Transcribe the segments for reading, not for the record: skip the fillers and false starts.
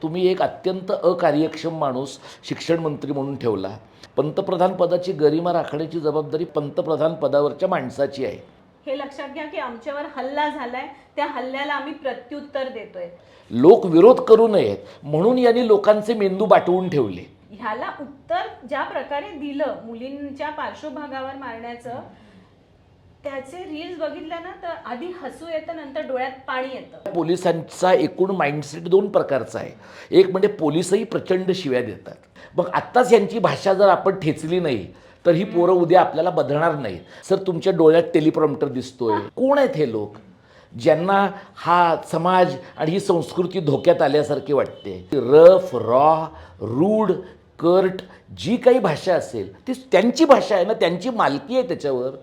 तुम्ही एक अत्यंत अकार्यक्षम माणूस शिक्षण मंत्री म्हणून ठेवला. पंतप्रधान पदाची गरिमा राखण्याची जबाबदारी पंतप्रधान पदावरच्या माणसाची आहे. हे लक्षात घ्या की आमच्यावर हल्ला झालाय, त्या हल्ल्याला आम्ही प्रत्युत्तर देतोय. लोक विरोध करू नयेत म्हणून यांनी लोकांचे मेंदू बाटवून ठेवले. ह्याला उत्तर ज्या प्रकारे दिलं मुलींच्या पार्श्वभागावर मारण्याचं, त्याचे रील्स बघितल्या ना तर आधी हसू येतं, नंतर डोळ्यात पाणी येतं. पोलिसांचा एकूण माइंडसेट दोन प्रकारचा आहे. एक म्हणजे पोलिसही प्रचंड शिव्या देतात. मग आत्ताच यांची भाषा जर आपण ठेचली नाही तर ही पोरं उद्या आपल्याला बदलणार नाही. सर, तुमच्या डोळ्यात टेलिप्रॉम्प्टर दिसतोय. कोण आहेत हे लोक ज्यांना हा समाज आणि ही संस्कृती धोक्यात आल्यासारखी वाटते? रफ, रॉ, रूड, कर्ट जी काही भाषा असेल ती त्यांची भाषा आहे ना, त्यांची मालकी आहे त्याच्यावर.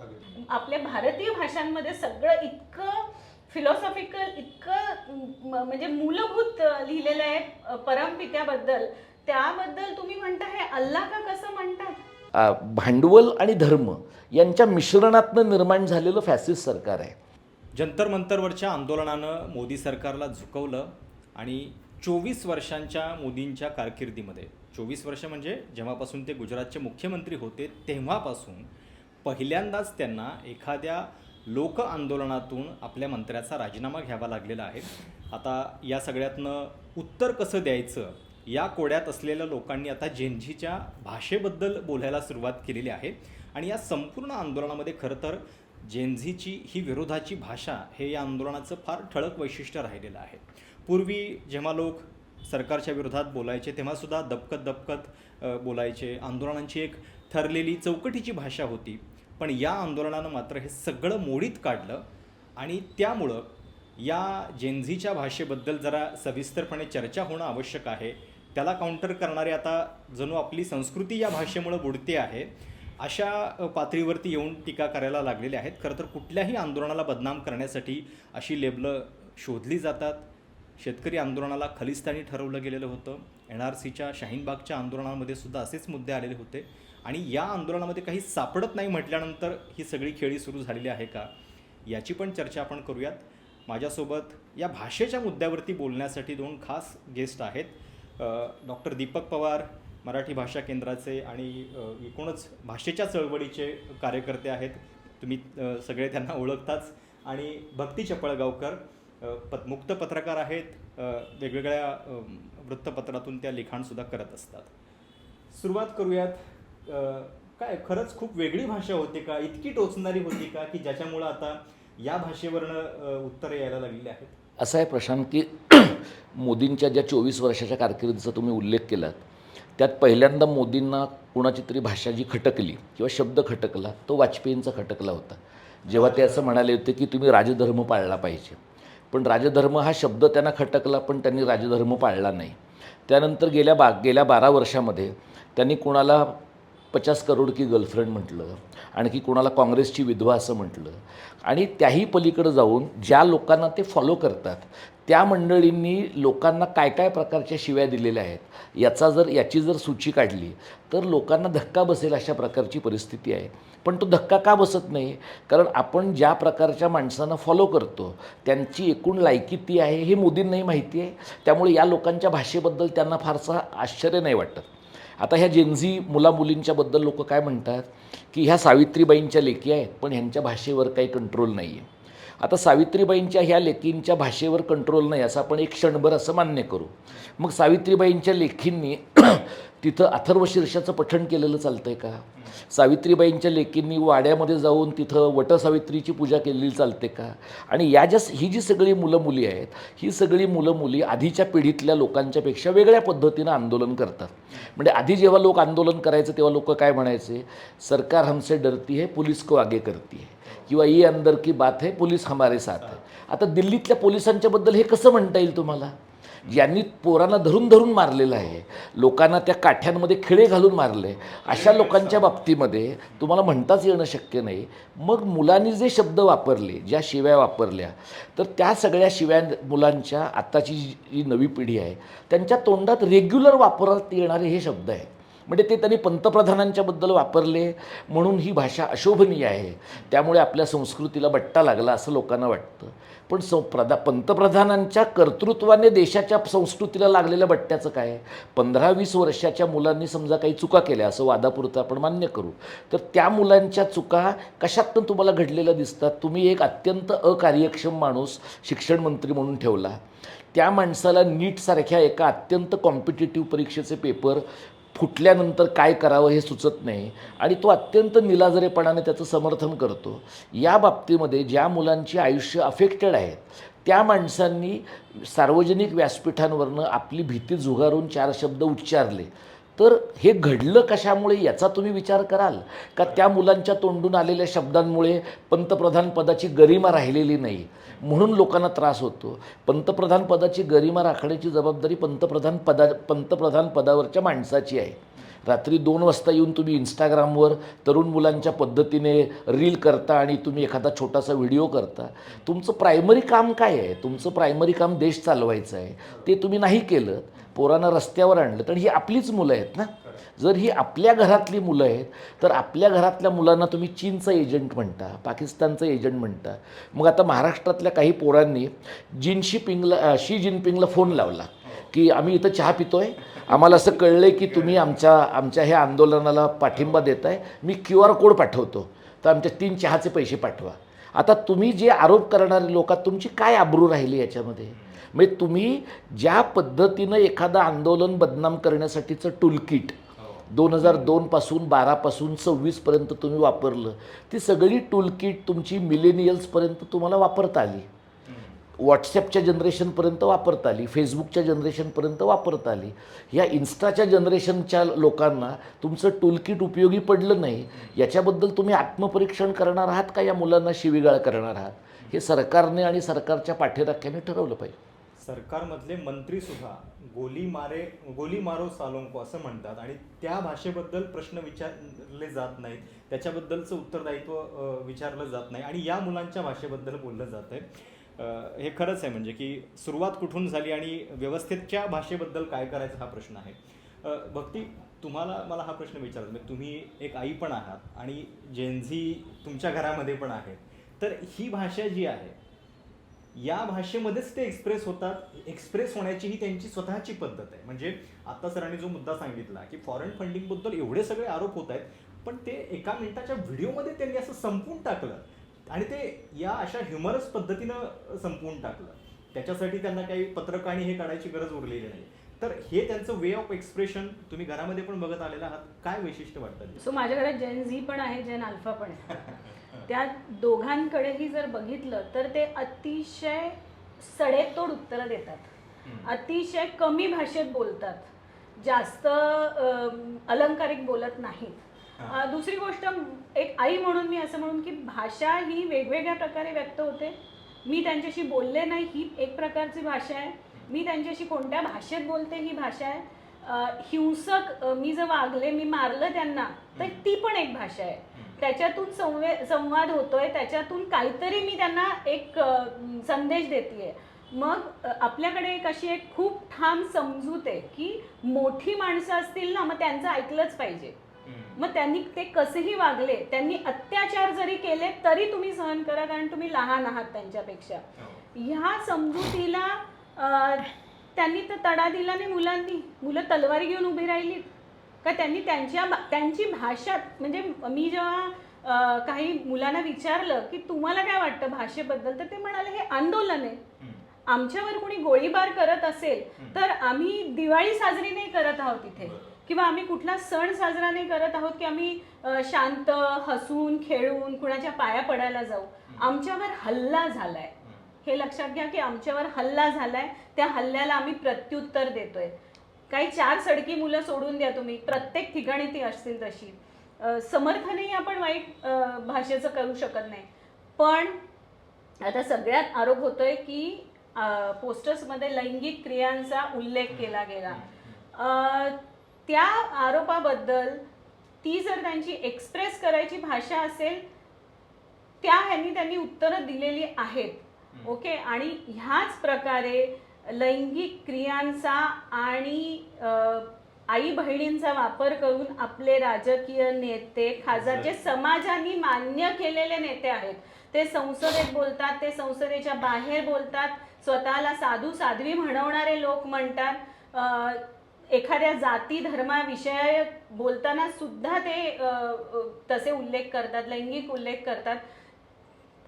आपल्या भारतीय भाषांमध्ये सगळं इतकं फिलॉसॉफिकल, इतकं म्हणजे मूलभूत लिहिलेलं आहे परमपित्याबद्दल. त्याबद्दल तुम्ही म्हणता हे अल्लाह का कसं म्हणतात? भांडवल आणि धर्म यांच्या मिश्रणातनं निर्माण झालेलं फॅसिस्ट सरकार आहे. जंतर मंतरवरच्या आंदोलनानं मोदी सरकारला झुकवलं आणि 24 वर्षांच्या मोदींच्या कारकिर्दीमध्ये, 24 वर्ष म्हणजे जेव्हापासून ते गुजरातचे मुख्यमंत्री होते तेव्हापासून पहिल्यांदाच त्यांना एखाद्या लोक आंदोलनातून आपल्या मंत्र्याचा राजीनामा घ्यावा लागलेला आहे. आता या सगळ्यातनं उत्तर कसं द्यायचं या कोड्यात असलेल्या लोकांनी आता जेनझीच्या भाषेबद्दल बोलायला सुरुवात केलेली आहे. आणि या संपूर्ण आंदोलनामध्ये खरं तर जेनझीची ही विरोधाची भाषा हे या आंदोलनाचं फार ठळक वैशिष्ट्य राहिलेलं आहे. पूर्वी जेव्हा लोक सरकारच्या विरोधात बोलायचे तेव्हासुद्धा दबकत बोलायचे. आंदोलनांची एक ठरलेली चौकटीची भाषा होती. पण या आंदोलनानं मात्र हे सगळं मोडीत काढलं आणि त्यामुळं या जेनझीच्या भाषेबद्दल जरा सविस्तरपणे चर्चा होणं आवश्यक आहे. त्याला काउंटर करणारे आता जणू आपली संस्कृती या भाषेमुळं बुडते आहे अशा पातळीवरती येऊन टीका करायला लागलेले आहेत. खरं तर कुठल्याही आंदोलनाला बदनाम करण्यासाठी अशी लेबलं शोधली जातात. शेतकरी आंदोलनाला खलिस्तानी ठरवलं गेलेलं होतं. NRCच्या शाहीनबागच्या आंदोलनामध्ये सुद्धा असेच मुद्दे आलेले होते. आणि या आंदोलनामध्ये काही सापडत नाही म्हटल्यानंतर ही सगळी खेळी सुरू झालेली आहे का याची पण चर्चा आपण करूयात. माझ्यासोबत या भाषेच्या मुद्द्यावरती बोलण्यासाठी दोन खास गेस्ट आहेत. डॉक्टर दीपक पवार, मराठी भाषा केंद्राचे आणि एकूणच भाषेच्या चळवळीचे कार्यकर्ते आहेत. तुम्ही सगळे त्यांना ओळखताच. आणि भक्ती चपळगावकर मुक्त पत्रकार आहेत. वेगवेगळ्या वृत्तपत्रातून त्या लिखाणसुद्धा करत असतात. सुरुवात करूयात. काय खरंच खूप वेगळी भाषा होती का, इतकी टोचणारी होती का की ज्याच्यामुळं आता या भाषेवरनं उत्तरं यायला लागलेली आहेत? असं आहे प्रशांत की मोदींच्या ज्या 24 वर्षाच्या कारकिर्दीचा तुम्ही उल्लेख केलात त्यात पहिल्यांदा मोदींना कुणाची तरी भाषा जी खटकली किंवा शब्द खटकला तो वाजपेयींचा खटकला होता. जेव्हा ते असं म्हणाले होते की तुम्ही राजधर्म पाळला पाहिजे. पण राजधर्म हा शब्द त्यांना खटकला पण त्यांनी राजधर्म पाळला नाही. त्यानंतर गेल्या 12 वर्षामध्ये त्यांनी कुणाला 50 करोड की गर्लफ्रेंड म्हटलं, आणखी कोणाला काँग्रेसची विधवा असं म्हटलं. आणि त्याही पलीकडे जाऊन ज्या लोकांना ते फॉलो करतात त्या मंडळींनी लोकांना काय काय प्रकारच्या शिव्या दिलेल्या आहेत याची जर सूची काढली तर लोकांना धक्का बसेल अशा प्रकारची परिस्थिती आहे. पण तो धक्का का बसत नाही? कारण आपण ज्या प्रकारच्या माणसांना फॉलो करतो त्यांची एकूण लायकी ती आहे हे मोदींनाही माहिती आहे. त्यामुळे या लोकांच्या भाषेबद्दल त्यांना फारसा आश्चर्य नाही वाटत. आता ह्या जेनझी मुलामुलींच्याबद्दल लोक काय म्हणतात की ह्या सावित्रीबाईंच्या लेकी आहेत पण ह्यांच्या भाषेवर काही कंट्रोल नाही आहे. आता सावित्रीबाईंच्या ह्या लेकींच्या भाषेवर कंट्रोल नाही असं आपण एक क्षणभर असं मान्य करू. मग सावित्रीबाईंच्या लेखींनी तिथं अथर्वशीर्षाचं पठण केलेलं चालतं आहे का? सावित्रीबाईंच्या लेकींनी वाड्यामध्ये जाऊन तिथं वटसावित्रीची पूजा केलेली चालते का? आणि ही जी सगळी मुलं मुली आहेत ही सगळी मुलं मुली आधीच्या पिढीतल्या लोकांच्यापेक्षा वेगळ्या पद्धतीनं आंदोलन करतात. म्हणजे आधी जेव्हा लोक आंदोलन करायचं तेव्हा लोक काय म्हणायचे, सरकार हमसे डरती है पुलिस को आगे करती है, किंवा ये अंदर की बात है पुलिस हमारे साथ है. आता दिल्लीतल्या पोलिसांच्याबद्दल हे कसं म्हणता येईल तुम्हाला? ज्यांनी पोरांना धरून धरून मारलेलं आहे, लोकांना त्या काठ्यांमध्ये खिळे घालून मारले, अशा लोकांच्या बाबतीमध्ये तुम्हाला म्हणताच येणं शक्य नाही. मग मुलांनी जे शब्द वापरले, ज्या शिव्या वापरल्या, तर त्या सगळ्या शिव्या मुलांच्या आत्ताची जी नवी पिढी आहे त्यांच्या तोंडात रेग्युलर वापरण्यात येणारे हे शब्द आहेत. म्हणजे ते त्यांनी पंतप्रधानांच्याबद्दल वापरले म्हणून ही भाषा अशोभनीय आहे, त्यामुळे आपल्या संस्कृतीला बट्टा लागला असं लोकांना वाटतं. पण पंतप्रधानांच्या कर्तृत्वाने देशाच्या संस्कृतीला लागलेल्या बट्ट्याचं काय? 15-20 वर्षाच्या मुलांनी समजा काही चुका केल्या असं वादापुरतं आपण मान्य करू, तर त्या मुलांच्या चुका कशातून तुम्हाला घडलेल्या दिसतात? तुम्ही एक अत्यंत अकार्यक्षम माणूस शिक्षण मंत्री म्हणून ठेवला, त्या माणसाला नीटसारख्या एका अत्यंत कॉम्पिटिटिव्ह परीक्षेचे पेपर फुटल्यानंतर काय करावं हे सुचत नाही आणि तो अत्यंत निलाजरेपणाने त्याचं समर्थन करतो. या बाबतीमध्ये ज्या मुलांची आयुष्य अफेक्टेड आहेत त्या माणसांनी सार्वजनिक व्यासपीठांवरनं आपली भीती झुगारून 4 शब्द उच्चारले, तर हे घडलं कशामुळे याचा तुम्ही विचार कराल का? त्या मुलांच्या तोंडून आलेल्या शब्दांमुळे पंतप्रधान पदाची गरिमा राहिलेली नाही म्हणून लोकांना त्रास होतो. पंतप्रधान पदाची गरिमा राखण्याची जबाबदारी पंतप्रधान पदावरच्या माणसाची आहे. रात्री 2 वाजता येऊन तुम्ही इंस्टाग्रामवर तरुण मुलांच्या पद्धतीने रील करता आणि तुम्ही एखादा छोटासा व्हिडिओ करता. तुमचं प्रायमरी काम काय आहे? तुमचं प्रायमरी काम देश चालवायचं आहे, ते तुम्ही नाही केलं, पोरांना रस्त्यावर आणलं. तर ही आपलीच मुलं आहेत ना. जर ही आपल्या घरातली मुलं आहेत तर आपल्या घरातल्या मुलांना तुम्ही चीनचा एजंट म्हणता, पाकिस्तानचा एजंट म्हणता. मग आता महाराष्ट्रातल्या काही पोरांनी शी जिनपिंगला फोन लावला की आम्ही इथं चहा पितोय, आम्हाला असं कळलं की तुम्ही आमच्या ह्या आंदोलनाला पाठिंबा देताय, मी QR कोड पाठवतो, तर आमच्या 3 चहाचे पैसे पाठवा. आता तुम्ही जे आरोप करणारे लोक, तुमची काय आबरू राहिली याच्यामध्ये? म्हणजे तुम्ही ज्या पद्धतीनं एखादं आंदोलन बदनाम करण्यासाठीचं टूलकिट 2002 पासून 12 पासून 26पर्यंत तुम्ही वापरलं, ती सगळी टूलकिट तुमची मिलेनियल्सपर्यंत तुम्हाला वापरता आली, व्हॉट्सॲपच्या जनरेशनपर्यंत वापरता आली, फेसबुकच्या जनरेशनपर्यंत वापरता आली. ह्या इन्स्टाच्या जनरेशनच्या लोकांना तुमचं टूलकिट उपयोगी पडलं नाही. याच्याबद्दल तुम्ही आत्मपरीक्षण करणार आहात का या मुलांना शिवीगाळ करणार आहात? हे सरकारने आणि सरकारच्या पाठीराख्याने ठरवलं पाहिजे. सरकारमधले मंत्री सुद्धा गोली मारो सालोंको असं म्हणतात आणि त्या भाषेबद्दल प्रश्न विचारले जात नाहीत, त्याच्याबद्दलचं उत्तरदायित्व विचारलं जात नाही आणि या मुलांच्या भाषेबद्दल बोललं जात आहे. हे खरंच आहे म्हणजे की सुरुवात कुठून झाली आणि व्यवस्थेच्या भाषेबद्दल काय करायचं हा प्रश्न आहे. भक्ती, मला हा प्रश्न विचारायचा, म्हणजे तुम्ही एक आई पण आहात आणि जेनझी तुमच्या घरामध्ये पण आहेत, तर ही भाषा जी आहे या भाषेमध्येच ते एक्सप्रेस होण्याची ही त्यांची स्वतःची पद्धत आहे. म्हणजे आता सरांनी जो मुद्दा सांगितला की फॉरेन फंडिंगबद्दल एवढे सगळे आरोप होत आहेत, पण ते 1 मिनिटाच्या व्हिडिओमध्ये त्यांनी असं संपवून टाकलं आणि ते या अशा ह्युमरस पद्धतीनं संपवून टाकलं. त्याच्यासाठी त्यांना काही पत्रक आणि हे काढायची गरज उरलेली नाही. तर हे त्यांचं वे ऑफ एक्सप्रेशन तुम्ही घरामध्ये पण बघत आलेला आहात, काय वैशिष्ट्य वाटतं? सो माझ्या घरात जेन झी पण आहे, जेन अल्फा पण आहे. त्या दोघांकडेही जर बघितलं तर ते अतिशय सडेतोड उत्तरं देतात, अतिशय कमी भाषेत बोलतात, जास्त अलंकारिक बोलत नाहीत. दुसरी गोष्ट, एक आई म्हणून मी असं म्हणून की भाषा ही वेगवेगळ्या प्रकारे व्यक्त होते. मी त्यांच्याशी बोलले नाही ही एक प्रकारची भाषा आहे, मी त्यांच्याशी कोणत्या भाषेत बोलते ही भाषा आहे. हिंसक मी जर वागले, मी मारलं त्यांना, तर ती पण एक भाषा आहे. त्याच्यातून संवाद होतोय, त्याच्यातून काहीतरी मी त्यांना एक संदेश देतेय. मग आपल्याकडे एक अशी एक खूप ठाम समजूत आहे की मोठी माणसं असतील ना, मग त्यांचं ऐकलंच पाहिजे. मग त्यांनी ते कसेही वागले, त्यांनी अत्याचार जरी केले तरी तुम्ही सहन करा, कारण तुम्ही लहान आहात त्यांच्यापेक्षा. ह्या समजुतीला त्यांनी तर तडा दिला नाही. मुलं तलवारी घेऊन उभी राहिली का? त्यांनी त्यांची भाषा, म्हणजे मी जेव्हा काही मुलांना विचारलं की तुम्हाला काय वाटतं भाषेबद्दल, तर ते म्हणाले हे आंदोलन आहे. आमच्यावर कोणी गोळीबार करत असेल तर आम्ही दिवाळी साजरी नाही करत आहोत इथे, किंवा आम्ही कुठला सण साजरा नाही करत आहोत की आम्ही शांत हसून खेळून कुणाच्या पाया पडायला जाऊ. आमच्यावर हल्ला झालाय, हे लक्षात घ्या की आमच्यावर हल्ला झालाय, त्या हल्ल्याला आम्ही प्रत्युत्तर देतोय. काही 4 सडकी मुलं सोडून द्या तुम्ही, प्रत्येक ठिकाणी ती असतील तशी. समर्थनही आपण वाईट भाषेचं करू शकत नाही. पण आता सगळ्यात आरोप होतोय की पोस्टर्समध्ये लैंगिक क्रियांचा उल्लेख केला गेला. त्या आरोपाबद्दल ती जर त्यांची एक्सप्रेस करायची भाषा असेल, त्यांनी उत्तरं दिलेली आहेत. ओके, आणि ह्याच प्रकारे लैंगिक क्रियांचा आणि आई बहिणींचा वापर करून आपले राजकीय नेते, खासदार जे समाजाने मान्य केलेले नेते आहेत, ते संसदेत बोलतात, ते संसदेच्या बाहेर बोलतात, स्वतःला साधू साध्वी म्हणवणारे लोक म्हणतात, एखाद्या जाती धर्माविषयी बोलताना सुद्धा ते तसे उल्लेख करतात, लैंगिक उल्लेख करतात.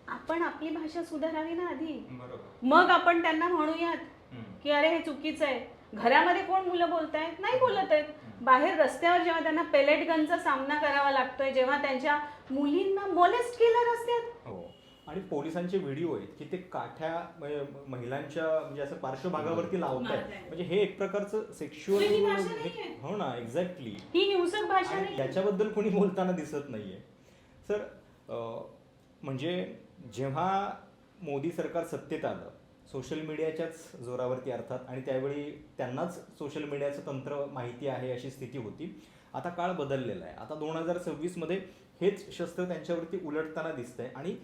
आपण आपली भाषा सुधारावी ना आधी, मग आपण त्यांना म्हणूयात की अरे हे चुकीचं आहे. घरामध्ये कोण मुलं बोलतायत? नाही बोलत आहेत. बाहेर रस्त्यावर जेव्हा त्यांना पेलेट गनचा सामना करावा लागतोय, जेव्हा त्यांच्या मुलींना मोलेस्ट केलं रस्त्यात, आणि पोलिसांचे व्हिडिओ आहेत की ते काठ्या महिलांच्या म्हणजे असं पार्श्वभागावरती लावतात, म्हणजे हे एक प्रकारचं सेक्शुअल. हो ना, एक्झॅक्टली, ही हिंसक भाषा नाही. याच्याबद्दल कोणी बोलताना दिसत नाहीये. सर, म्हणजे जेव्हा मोदी सरकार सत्तेत आलं, सोशल मीडियाच्याच जोरावरती अर्थात, आणि त्यावेळी त्यांनाच सोशल मीडियाचं तंत्र माहिती आहे अशी स्थिती होती. आता काळ बदललेला आहे. आता 2026मध्ये हेच शस्त्र त्यांच्यावरती उलटताना दिसतंय. आणि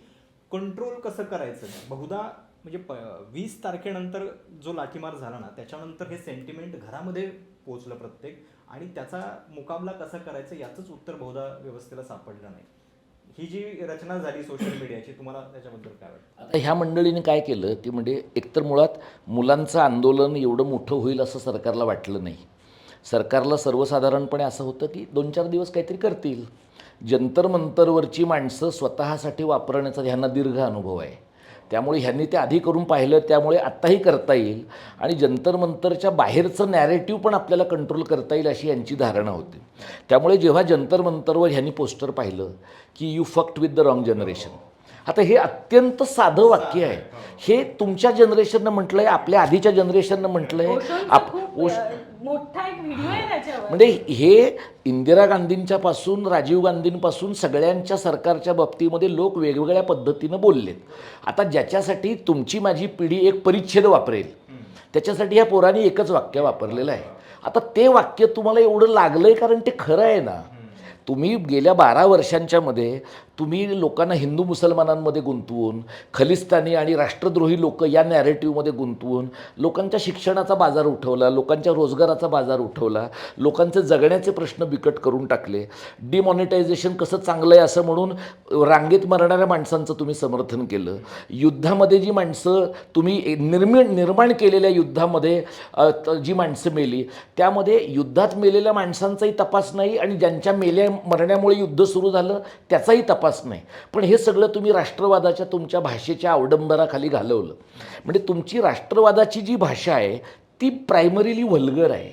कंट्रोल कसं करायचं बहुधा, म्हणजे 20 तारखेनंतर जो लाठीमार झाला ना, त्याच्यानंतर हे सेंटिमेंट घरामध्ये पोहोचलं प्रत्येक, आणि त्याचा मुकाबला कसा करायचा याचंच उत्तर बहुधा व्यवस्थेला सापडलं नाही. ही जी रचना झाली सोशल मीडियाची, तुम्हाला त्याच्याबद्दल काय वाटतं? आता ह्या मंडळीने काय केलं की म्हणजे एकतर मुळात मुलांचं आंदोलन एवढं मोठं होईल असं सरकारला वाटलं नाही. सरकारला सर्वसाधारणपणे असं होतं की 2-4 दिवस काहीतरी करतील. जंतर मंतरवरची माणसं स्वतःसाठी वापरण्याचा ह्यांना दीर्घ अनुभव आहे, त्यामुळे ह्यांनी ते आधी करून पाहिलं, त्यामुळे आत्ताही करता येईल. आणि जंतर मंतरच्या बाहेरचं नॅरेटिव्ह पण आपल्याला कंट्रोल करता येईल अशी यांची धारणा होती. त्यामुळे जेव्हा जंतर मंतरवर ह्यांनी पोस्टर पाहिलं की you फक्ट with the wrong generation, आता हे अत्यंत साधं वाक्य आहे. हे तुमच्या जनरेशननं म्हटलं आहे, आपल्या आधीच्या जनरेशननं म्हटलं आहे. मोठा एक व्हिडिओ आहे त्याच्यावर. म्हणजे हे इंदिरा गांधींच्या पासून राजीव गांधींपासून सगळ्यांच्या सरकारच्या बाबतीमध्ये लोक वेगवेगळ्या पद्धतीनं बोललेत. आता ज्याच्यासाठी तुमची माझी पिढी एक परिच्छेद वापरेल, त्याच्यासाठी ह्या पोरांनी एकच वाक्य वापरलेलं आहे. आता ते वाक्य तुम्हाला एवढं लागलंय कारण ते खरं आहे ना. तुम्ही गेल्या 12 वर्षांच्यामध्ये तुम्ही लोकांना हिंदू मुसलमानांमध्ये गुंतवून, खलिस्तानी आणि राष्ट्रद्रोही लोक या नॅरेटिव्हमध्ये गुंतवून लोकांच्या शिक्षणाचा बाजार उठवला, लोकांच्या रोजगाराचा बाजार उठवला, लोकांचे जगण्याचे प्रश्न बिकट करून टाकले. डिमॉनिटायझेशन कसं चांगलं आहे असं म्हणून रांगेत मरणाऱ्या माणसांचं तुम्ही समर्थन केलं. युद्धामध्ये जी माणसं तुम्ही निर्माण केलेल्या युद्धामध्ये जी माणसं मेली, त्यामध्ये युद्धात मेलेल्या माणसांचाही तपास नाही आणि ज्यांच्या मरण्यामुळे युद्ध सुरू झालं त्याचाही तपास नाही. पण हे सगळं तुम्ही राष्ट्रवादाच्या तुमच्या भाषेच्या अवडंबराखाली घालवलं. म्हणजे तुमची राष्ट्रवादाची जी भाषा आहे ती प्रायमरीली व्हल्गर आहे.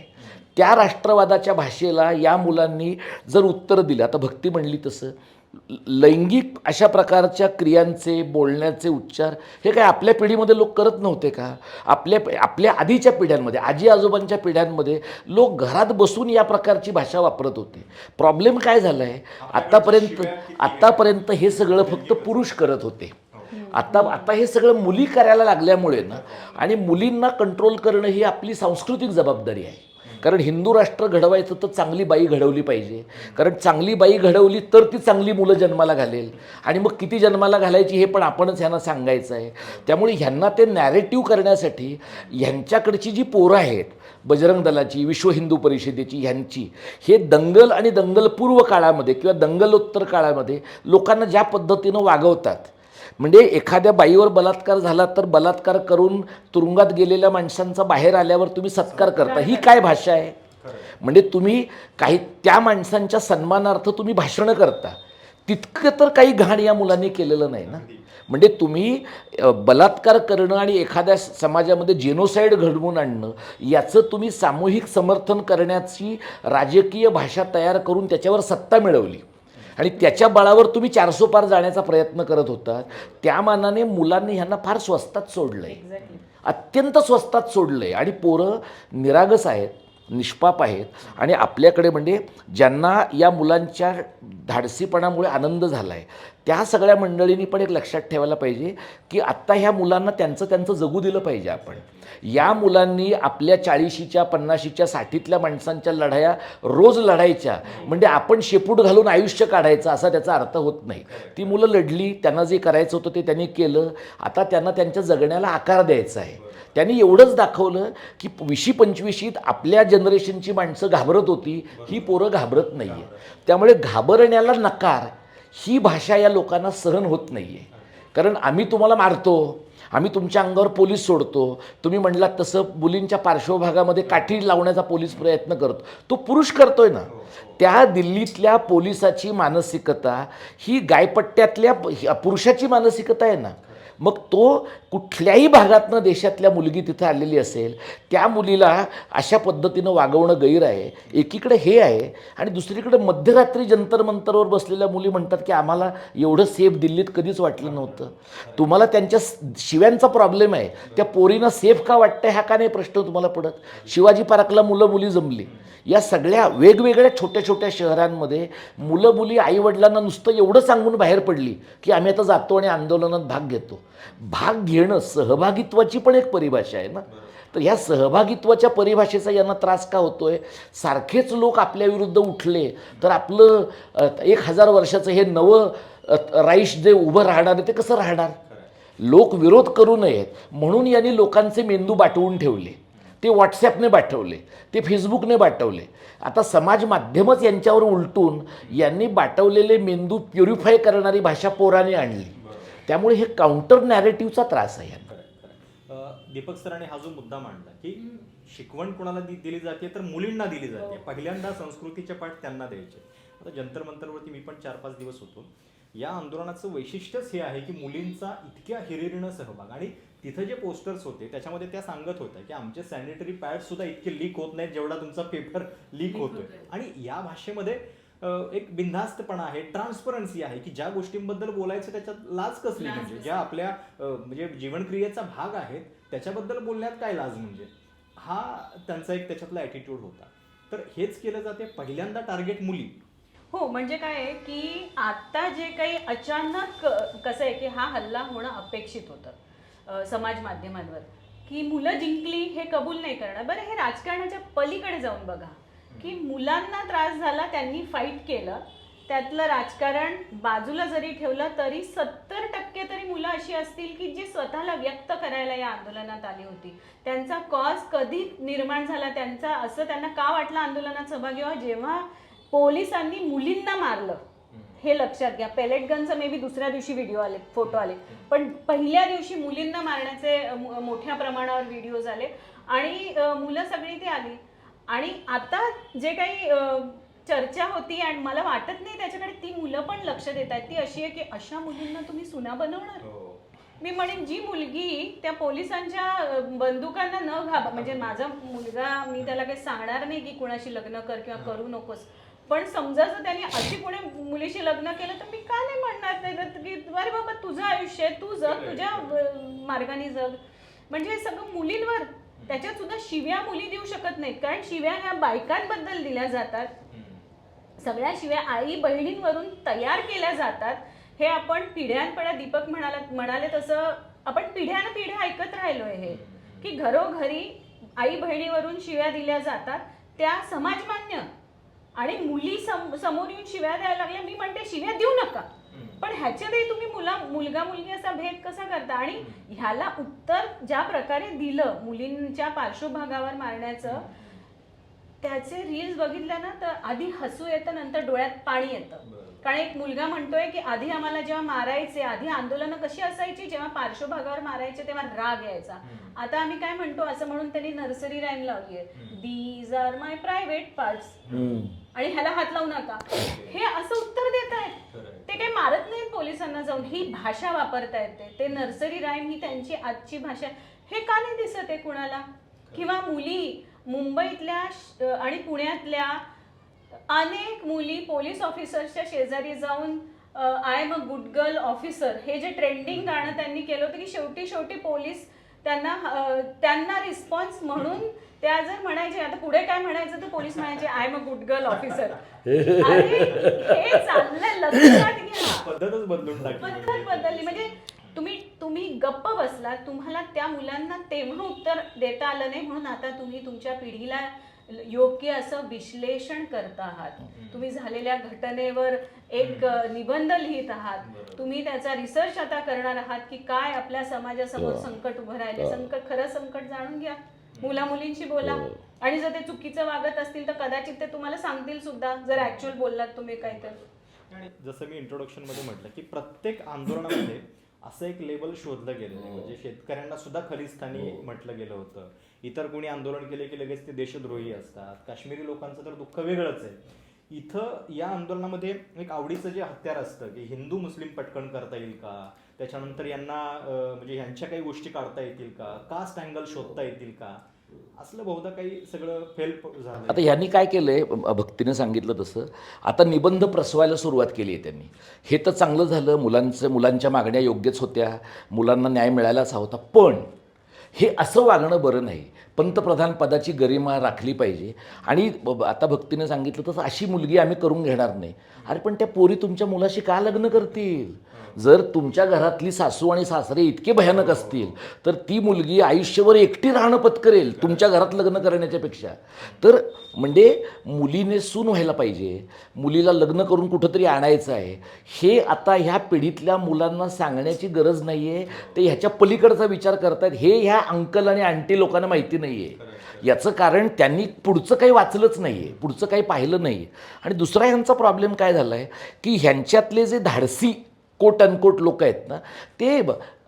त्या राष्ट्रवादाच्या भाषेला या मुलांनी जर उत्तर दिलं, आता भक्ती म्हणली तसं लैंगिक अशा प्रकारच्या क्रियांचे, बोलण्याचे उच्चार हे काय आपल्या पिढीमध्ये लोक करत नव्हते का? आपल्या आधीच्या पिढ्यांमध्ये, आजी आजोबांच्या पिढ्यांमध्ये लोक घरात बसून या प्रकारची भाषा वापरत होते. प्रॉब्लेम काय झाला आहे, आत्तापर्यंत हे सगळं फक्त पुरुष करत होते. आता हे सगळं मुली करायला लागल्यामुळे ना, आणि मुलींना कंट्रोल करणं ही आपली सांस्कृतिक जबाबदारी आहे. कारण हिंदू राष्ट्र घडवायचं तर चांगली बाई घडवली पाहिजे, कारण चांगली बाई घडवली तर ती चांगली मुलं जन्माला घालेल, आणि मग किती जन्माला घालायची हे पण आपणच ह्यांना सांगायचं आहे. त्यामुळे ह्यांना ते नॅरेटिव्ह करण्यासाठी ह्यांच्याकडची जी पोरं आहेत, बजरंग दलाची, विश्व हिंदू परिषदेची, ह्यांची हे दंगल आणि दंगलपूर्व काळामध्ये किंवा दंगलोत्तर काळामध्ये लोकांना ज्या पद्धतीनं वागवतात, म्हणजे एखाद्या बाईवर बलात्कार झाला तर बलात्कार करून तुरुंगात गेलेल्या माणसांचा बाहेर आल्यावर तुम्ही सत्कार करता, ही काय भाषा आहे? म्हणजे तुम्ही काही त्या माणसांच्या सन्मानार्थ तुम्ही भाषणं करता, तितकं तर काही घाण या मुलांनी केलेलं नाही ना. म्हणजे तुम्ही बलात्कार करणं आणि एखाद्या समाजामध्ये जेनोसाईड घडवून आणणं याचं तुम्ही सामूहिक समर्थन करण्याची राजकीय भाषा तयार करून त्याच्यावर सत्ता मिळवली, आणि त्याच्या बळावर तुम्ही 400 पार जाण्याचा प्रयत्न करत होता. त्या मानाने मुलांनी ह्यांना फार स्वस्तात सोडलं आहे, अत्यंत स्वस्तात सोडलं आहे. आणि पोरं निरागस आहेत, निष्पाप आहेत, आणि आपल्याकडे म्हणजे ज्यांना या मुलांच्या धाडसीपणामुळे आनंद झाला आहे त्या सगळ्या मंडळींनी पण एक लक्षात ठेवायला पाहिजे की आत्ता ह्या मुलांना त्यांचं जगू दिलं पाहिजे. आपण या मुलांनी आपल्या 40च्या 50च्या 60तल्या माणसांच्या लढाया रोज लढायच्या, म्हणजे आपण शेपूट घालून आयुष्य काढायचं असा त्याचा अर्थ होत नाही. ती मुलं लढली, त्यांना जे करायचं होतं ते त्यांनी केलं, आता त्यांना त्यांच्या जगण्याला आकार द्यायचा आहे. त्यांनी एवढंच दाखवलं की 20-25 आपल्या जनरेशनची माणसं घाबरत होती, ही पोरं घाबरत नाही आहे. त्यामुळे घाबरण्याला नकार ही भाषा या लोकांना सहन होत नाही आहे. कारण आम्ही तुम्हाला मारतो, आम्ही तुमच्या अंगावर पोलीस सोडतो, तुम्ही म्हणलात तसं मुलींच्या पार्श्वभागामध्ये काठी लावण्याचा पोलीस प्रयत्न करतो, तो पुरुष करतोय ना. त्या दिल्लीतल्या पोलिसाची मानसिकता ही गायपट्ट्यातल्या पुरुषाची मानसिकता आहे ना. मग तो कुठल्याही भागातनं देशातल्या मुलगी तिथं आलेली असेल, त्या मुलीला अशा पद्धतीनं वागवणं गैर आहे. एकीकडे हे आहे आणि दुसरीकडे मध्यरात्री जंतर मंतरवर बसलेल्या मुली म्हणतात की आम्हाला एवढं सेफ दिल्लीत कधीच वाटलं नव्हतं. तुम्हाला त्यांच्या शिव्यांचा प्रॉब्लेम आहे, त्या पोरींना सेफ का वाटतं हा का नाही प्रश्न तुम्हाला पडत. शिवाजी पार्कला मुलं मुली जमली. या सगळ्या वेगवेगळ्या छोट्या छोट्या शहरांमध्ये मुलं मुली आईवडिलांना नुसतं एवढं सांगून बाहेर पडली की आम्ही आता जातो आणि आंदोलनात भाग घेतो. भाग घेणं सहभागित्वाची पण एक परिभाषा आहे ना. तर ह्या सहभागित्वाच्या परिभाषेचा यांना त्रास का होतोय. सारखेच लोक आपल्या विरुद्ध उठले तर आपलं 1000 वर्षाचं हे नवं राईश जे उभं राहणार आहे ते कसं राहणार. लोक विरोध करू नयेत म्हणून यांनी लोकांचे मेंदू बाटवून ठेवले. ते व्हॉट्सॲपने पाठवले, ते फेसबुकने पाठवले. आता समाज माध्यमच यांच्यावर उलटून यांनी पाठवलेले मेंदू प्युरिफाय करणारी भाषा पोराने आणली. त्यामुळे हे काउंटर नॅरेटिव्हचा त्रास आहे यांना. दीपक सरांनी हा जो मुद्दा मांडला की शिकवण कोणाला दिली जाते तर मुलींना दिली जाते. पहिल्यांदा संस्कृतीचे पाठ त्यांना द्यायचे. आता जंतर मंतरवरती मी पण 4-5 दिवस होतो. या आंदोलनाचं वैशिष्ट्यच हे आहे की मुलींचा इतक्या हिरिरीनं सहभाग. आणि तिथं जे पोस्टर्स होते त्याच्यामध्ये त्या सांगत होत्या की आमचे सॅनिटरी पॅड सुद्धा इतके लीक होत नाहीत जेवढा तुमचा पेपर लीक होतोय. आणि या भाषेमध्ये एक बिनधास्तपणा आहे, ट्रान्सपरन्सी आहे की ज्या गोष्टींबद्दल बोलायचं त्याच्यात लाज कसली. म्हणजे ज्या आपल्या म्हणजे जीवनक्रियेचा भाग आहेत त्याच्याबद्दल बोलण्यात काय लाज. म्हणजे हा त्यांचा एक त्याच्यातला ॲटिट्यूड होता. तर हेच केलं जाते. पहिल्यांदा टार्गेट मुली. हो, म्हणजे काय आहे की आता जे काही अचानक कसं आहे की हा हल्ला होणं अपेक्षित होतं समाज माध्यमांवर, की मुलं जिंकली हे कबूल नाही करणार. बरं, हे राजकारणाच्या पलीकडे जाऊन बघा की मुलांना त्रास झाला, त्यांनी फाईट केलं, त्यातलं राजकारण बाजूला जरी ठेवलं तरी 70% तरी मुलं अशी असतील की जी स्वतःला व्यक्त करायला या आंदोलनात आली होती. त्यांचा कॉज कधी निर्माण झाला, त्यांचा असं त्यांना का वाटलं आंदोलनात सहभागी व्हावं, जेव्हा पोलिसांनी मुलींना मारलं. हे लक्षात घ्या. पेलेट गनचा मे बी दुसऱ्या दिवशी व्हिडिओ आले, फोटो आले, पण पहिल्या दिवशी मुलींना मारण्याचे मोठ्या प्रमाणावर व्हिडिओज आले आणि मुलं सगळी ती आली. आणि आता जे काही चर्चा होती आणि मला वाटत नाही त्याच्याकडे ती मुलं पण लक्ष देत आहेत, ती अशी आहे की अशा मुलींना तुम्ही सुना बनवणार. मी म्हणेन जी मुलगी त्या पोलिसांच्या बंदुकांना न म्हणजे माझा मुलगा, मी त्याला काही सांगणार नाही की कुणाशी लग्न कर किंवा करू नकोस, पण समजा जर त्याने अशी कोणी मुलीशी लग्न केलं तर मी का नाही म्हणणार नाही की अरे बाबा तुझं आयुष्य आहे, तू जग, तुझ्या मार्गाने जग. म्हणजे सगळं मुलींवर. त्याच्यात सुद्धा शिव्या मुली देऊ शकत नाहीत, कारण शिव्या ह्या बायकांबद्दल दिल्या जातात. सगळ्या शिव्या आई बहिणींवरून तयार केल्या जातात. हे आपण पिढ्यानपिढ्या, दीपक म्हणाले तसं आपण पिढ्यान पिढ्या ऐकत राहिलोय हे, की घरोघरी आई बहिणीवरून शिव्या दिल्या जातात, त्या समाजमान्य. आणि मुली समोर येऊन शिव्या द्यायला लागल्या. मी म्हणते शिव्या देऊ नका, पण ह्याच्यातही तुम्ही मुलगा मुलगी असा भेद कसा करता. आणि ह्याला उत्तर ज्या प्रकारे दिलं मुलींच्या पार्श्वभागावर मारण्याचं, त्याचे रील्स बघितल्या ना तर आधी हसू येतं, नंतर डोळ्यात पाणी येतं. कारण एक मुलगा म्हणतोय की आधी आम्हाला जेव्हा मारायचे, आधी आंदोलनं कशी असायची, जेव्हा पार्श्वभागावर मारायचे तेव्हा राग यायचा. आता आम्ही काय म्हणतो असं म्हणून त्यांनी नर्सरी राईम लावली आहे, these are my private parts, आणि ह्याला हात लावू नका. हे असं उत्तर देत आहेत. ते काही मारत नाहीत पोलिसांना जाऊन, ही भाषा वापरता येते. ते नर्सरी राईम ही त्यांची आजची भाषा. हे का नाही दिसत आहे कुणाला. किंवा मुली मुंबईतल्या आणि पुण्यातल्या अनेक मुली पोलीस ऑफिसर्सच्या शेजारी जाऊन I am a good girl officer, हे जे ट्रेंडिंग गाणं त्यांनी केलं होतं, की शेवटी पोलीस त्यांना रिस्पॉन्स म्हणून त्या जर म्हणायचे, आता पुढे काय म्हणायचं तर पोलीस म्हणायचे I am a good girl officer. हे चाललंय, लक्षात घ्या. पद्धतच बदलून टाकली. पद्धत बदलली. म्हणजे तुम्ही गप्प बसला, तुम्हाला त्या मुलांना तेव्हा उत्तर देता आलं नाही, म्हणून आता तुम्ही तुमच्या पिढीला योग्य असं विश्लेषण करत आहात, तुम्ही झालेल्या घटनेवर एक निबंध लिहित आहात, तुम्ही त्याचा रिसर्च आता करणार आहात की काय आपल्या समाजासमोर संकट उभं राहिले, खरं संकट जाणून घ्या, मुला मुलींशी बोला, आणि जर ते चुकीचं वागत असतील तर कदाचित ते तुम्हाला सांगतील सुद्धा, जर ऍक्च्युअल बोललात तुम्ही काय तर. आणि जसं मी इंट्रोडक्शन मध्ये म्हटलं की प्रत्येक आंदोलनामध्ये असं एक लेबल शोधलं गेलेलं आहे, म्हणजे शेतकऱ्यांना सुद्धा खलिस्तानी म्हटलं गेलं होतं. इतर कोणी आंदोलन केले की लगेच ते देशद्रोही असतात. काश्मीरी लोकांचं तर दुःख वेगळंच आहे. इथं या आंदोलनामध्ये एक आवडीचं जे हत्यार असतं की हिंदू मुस्लिम पटकन करता येईल का, त्याच्यानंतर यांना म्हणजे ह्यांच्या काही गोष्टी काढता येतील का, कास्ट अँगल शोधता येतील का, असलं बहुधा काही सगळं फेल झालं. आता ह्यांनी काय केलंय, भक्तीने सांगितलं तसं आता निबंध प्रसवायला सुरुवात केली आहे त्यांनी. हे तर चांगलं झालं, मुलांच्या मागण्या योग्यच होत्या, मुलांना न्याय मिळायलाच हवा होता, पण हे असं वागणं बरं नाही. पंतप्रधान पदाची गरिमा राखली पाहिजे. आणि आता भक्तीने सांगितलं तसं अशी मुलगी आम्ही करून घेणार नाही. अरे पण त्या पोरी तुमच्या मुलाशी का लग्न करतील? जर तुमच्या घरातली सासू आणि सासरे इतके भयानक असतील तर ती मुलगी आयुष्यभर एकटी राहणं पत्करेल तुमच्या घरात लग्न करण्याच्या पेक्षा. तर म्हणजे मुलीने सून व्हायला पाहिजे, मुलीला लग्न करून कुठंतरी आणायचं आहे, हे आता ह्या पिढीतल्या मुलांना सांगण्याची गरज नाही आहे. ते ह्याच्या पलीकडचा विचार करतायत, हे ह्या अंकल आणि आंटी लोकांना माहिती नाही आहे. याचं कारण त्यांनी पुढचं काही वाचलंच नाही आहे, पुढचं काही पाहिलं नाही. आणि दुसरा ह्यांचा प्रॉब्लेम काय झाला आहे की ह्यांच्यातले जे धाडसी कोट अनकोट लोक आहेत ना, ते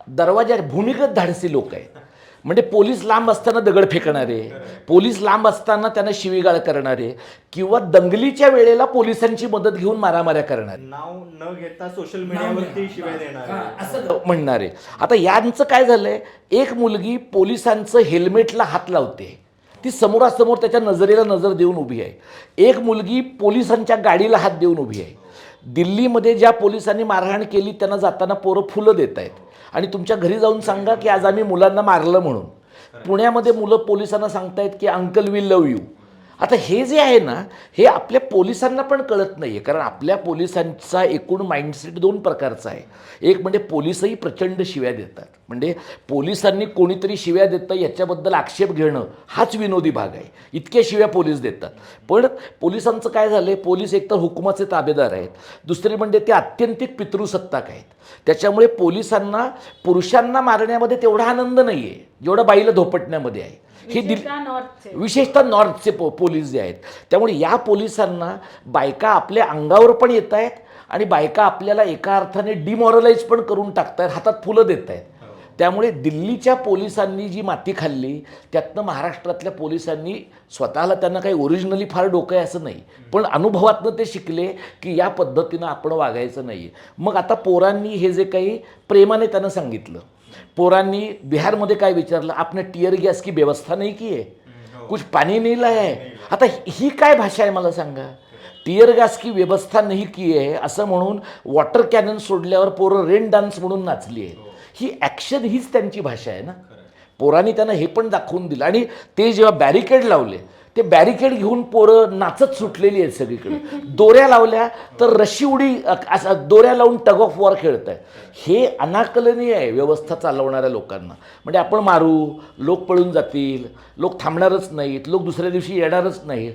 दरवाजा भूमिगत धाडसी लोक आहेत. म्हणजे पोलीस लांब असताना दगड फेकणारे, पोलीस लांब असताना त्यांना शिवीगाळ करणारे, किंवा दंगलीच्या वेळेला पोलिसांची मदत घेऊन मारामाऱ्या करणारे, नाव न घेता सोशल मीडियावरती शिवाय देणार असं म्हणणारे. आता यांचं काय झालंय, एक मुलगी पोलिसांचं हेल्मेटला हात लावते, ती समोरासमोर त्याच्या नजरेला नजर देऊन उभी आहे. एक मुलगी पोलिसांच्या गाडीला हात देऊन उभी आहे. दिल्लीमध्ये ज्या पोलिसांनी मारहाण केली त्यांना जाताना पोरं फुलं देत आहेत आणि तुमच्या घरी जाऊन सांगा की आज आम्ही मुलांना मारलं म्हणून. पुण्यामध्ये मुलं पोलिसांना सांगतायत की अंकल वी लव यू. आता हे जे आहे ना, हे आपल्या पोलिसांना पण कळत नाही आहे, कारण आपल्या पोलिसांचा एकूण माइंडसेट दोन प्रकारचा आहे. एक म्हणजे पोलिसही प्रचंड शिव्या देतात, म्हणजे पोलिसांनी कोणीतरी शिव्या देतं याच्याबद्दल आक्षेप घेणं हाच विनोदी भाग आहे, इतक्या शिव्या पोलीस देतात. पण पोलिसांचं काय झालं आहे, पोलीस एकतर हुकुमाचे ताबेदार आहेत, दुसरे म्हणजे ते अत्यंतिक पितृसत्ताक आहेत. त्याच्यामुळे पोलिसांना पुरुषांना मारण्यामध्ये तेवढा आनंद नाही आहे जेवढा बाईला धोपटण्यामध्ये आहे. हे विशेषतः नॉर्थचे पोलीस जे आहेत. त्यामुळे या पोलिसांना बायका आपल्या अंगावर पण येत आहेत आणि बायका आपल्याला एका अर्थाने डिमॉरलाइज पण करून टाकतायत, हातात फुलं देत आहेत. त्यामुळे दिल्लीच्या पोलिसांनी जी माती खाल्ली त्यातनं महाराष्ट्रातल्या पोलिसांनी स्वतःला, त्यांना काही ओरिजिनली फार डोकं आहे असं नाही, पण अनुभवातनं ते शिकले की या पद्धतीनं आपण वागायचं नाही. मग आता पोरांनी हे जे काही प्रेमाने त्यांना सांगितलं, पोरांनी बिहारमध्ये काय विचारलं, आपने टीयर गॅस की व्यवस्था नाही की आहे, कुछ पाणी नाही लाया आहे. आता ही काय भाषा आहे मला सांगा. टीयर गॅस की व्यवस्था नाही की आहे असं म्हणून वॉटर कॅनन सोडल्यावर पोरं रेन डान्स म्हणून नाचली आहे. ही ॲक्शन हीच त्यांची भाषा आहे ना. पोरांनी त्यांना हे पण दाखवून दिलं. आणि ते जेव्हा बॅरिकेड लावले, ते बॅरिकेड घेऊन पोरं नाचत सुटलेली आहेत सगळीकडे. दोऱ्या लावल्या तर रशी उडी असं दोऱ्या लावून टग ऑफ वॉर खेळत आहे. हे अनाकलनीय आहे व्यवस्था चालवणाऱ्या लोकांना. म्हणजे आपण मारू, लोक पळून जातील, लोक थांबणारच नाहीत, लोक दुसऱ्या दिवशी येणारच नाहीत,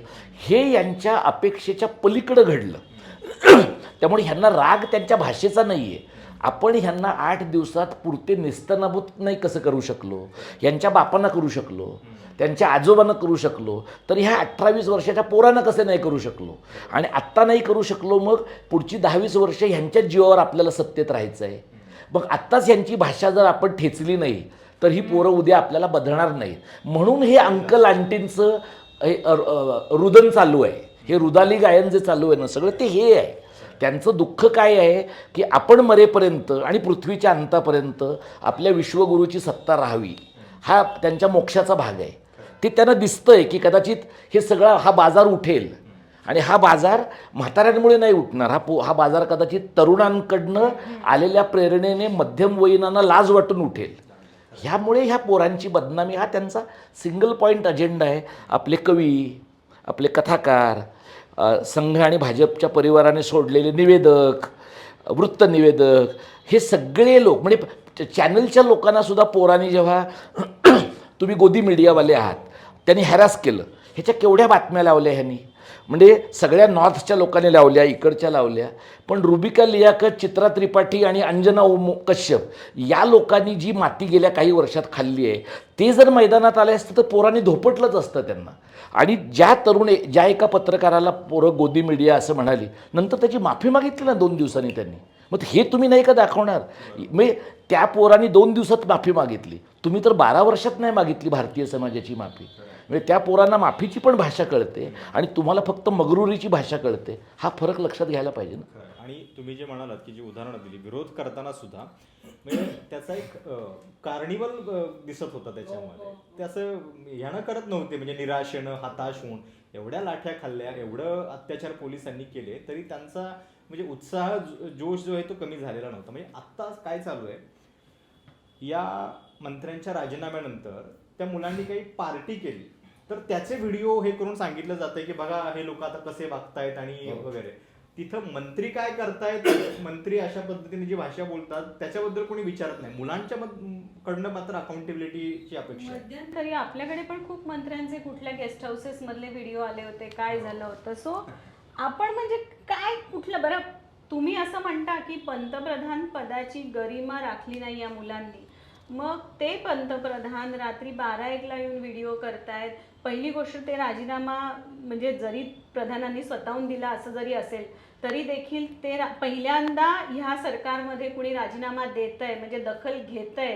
हे यांच्या अपेक्षेच्या पलीकडं घडलं. त्यामुळे ह्यांना राग त्यांच्या भाषेचा नाही आहे. आपण ह्यांना 8 दिवसात पुरते नेस्तनाबूत नाही कसं करू शकलो, यांच्या बापांना करू शकलो, त्यांच्या आजोबांना करू शकलो, तर ह्या 18-20 वर्षाच्या पोरांना कसं नाही करू शकलो. आणि आत्ता नाही करू शकलो, मग पुढची 10-20 वर्ष ह्यांच्याच जीवावर आपल्याला सत्तेत राहायचं आहे. मग आत्ताच ह्यांची भाषा जर आपण ठेचली नाही तर ही पोरं उद्या आपल्याला बदलणार नाहीत. म्हणून हे अंकल आंटींचं हे रुदन चालू आहे, हे रुदाली गायन जे चालू आहे ना सगळं, ते हे आहे. त्यांचं दुःख काय आहे की आपण मरेपर्यंत आणि पृथ्वीच्या अंतापर्यंत आपल्या विश्वगुरूची सत्ता राहावी, हा त्यांच्या मोक्षाचा भाग आहे. ते त्यांना दिसतंय की कदाचित हे सगळा हा बाजार उठेल, आणि हा बाजार म्हाताऱ्यांमुळे नाही उठणार. हा बाजार कदाचित तरुणांकडनं आलेल्या प्रेरणेने मध्यमवयीनांना लाज वाटून उठेल. ह्यामुळे ह्या पोरांची बदनामी हा त्यांचा सिंगल पॉईंट अजेंडा आहे. आपले कवी, आपले कथाकार, संघ आणि भाजपच्या परिवाराने सोडलेले निवेदक, वृत्तनिवेदक, हे सगळे लोक, म्हणजे चॅनलच्या लोकांना सुद्धा पोरांनी जेव्हा तुम्ही गोदी मीडियावाले आहात त्यांनी हॅरास केलं. ह्याच्या केवढ्या बातम्या लावल्या ह्यांनी, म्हणजे सगळ्या नॉर्थच्या लोकांनी लावल्या, इकडच्या लावल्या, पण रुबिका लियाकत, चित्रा त्रिपाठी आणि अंजना कश्यप या लोकांनी जी माती गेल्या काही वर्षात खाल्ली आहे, ते जर मैदानात आले असतं तर पोरांनी धोपटलंच असतं त्यांना. आणि ज्या एका पत्रकाराला पोरं गोदी मीडिया असं म्हणाली, नंतर त्याची माफी मागितली ना 2 दिवसांनी त्यांनी. मग हे तुम्ही नाही का दाखवणार? म्हणजे त्या पोरांनी 2 दिवसात माफी मागितली, तुम्ही तर 12 वर्षात नाही मागितली भारतीय समाजाची माफी. म्हणजे त्या पोरांना माफीची पण भाषा कळते आणि तुम्हाला फक्त मगरुरीची भाषा कळते. हा फरक लक्षात घ्यायला पाहिजे ना. आणि तुम्ही जे म्हणालात की जी उदाहरणं दिली विरोध करताना सुद्धा, म्हणजे त्याचा एक कार्निवल दिसत होता त्याच्यामध्ये. ते असं ह्यानं करत नव्हते, म्हणजे निराशेनं, हताश होऊन एवढ्या लाठ्या खाल्ल्या, एवढं अत्याचार पोलिसांनी केले तरी त्यांचा म्हणजे उत्साह, जोश जो आहे तो कमी झालेला नव्हता. म्हणजे आत्ता काय चालू आहे, या मंत्र्यांच्या राजीनाम्यानंतर त्या मुलांनी काही पार्टी केली तर त्याचे व्हिडिओ हे करून सांगितलं जातंय की बघा हे लोक आता कसे वागतायत आणि वगैरे. तिथं मंत्री काय करतायत, मंत्री अशा पद्धतीने जी भाषा बोलतात त्याच्याबद्दल कोणी विचारत नाही. मुलांच्या कडनं मात्र अकाउंटेबिलिटीची अपेक्षा आहे. मध्यंतरी आपल्याकडे पण खूप मंत्र्यांचे कुठल्या गेस्ट हाऊसेस मधले व्हिडिओ आले होते, काय झालं होतं. सो आपण म्हणजे काय कुठलं, बरं तुम्ही असं म्हणता की पंतप्रधान पदाची गरिमा राखली नाही या मुलांनी, मग ते पंतप्रधान रात्री 12-1ला येऊन व्हिडिओ करतायत. पहिली गोष्ट, ते राजीनामा म्हणजे जरी प्रधानांनी स्वतःहून दिला असं जरी असेल तरी देखील ते पहिल्यांदा ह्या सरकारमध्ये कुणी राजीनामा देतंय म्हणजे दखल घेतंय.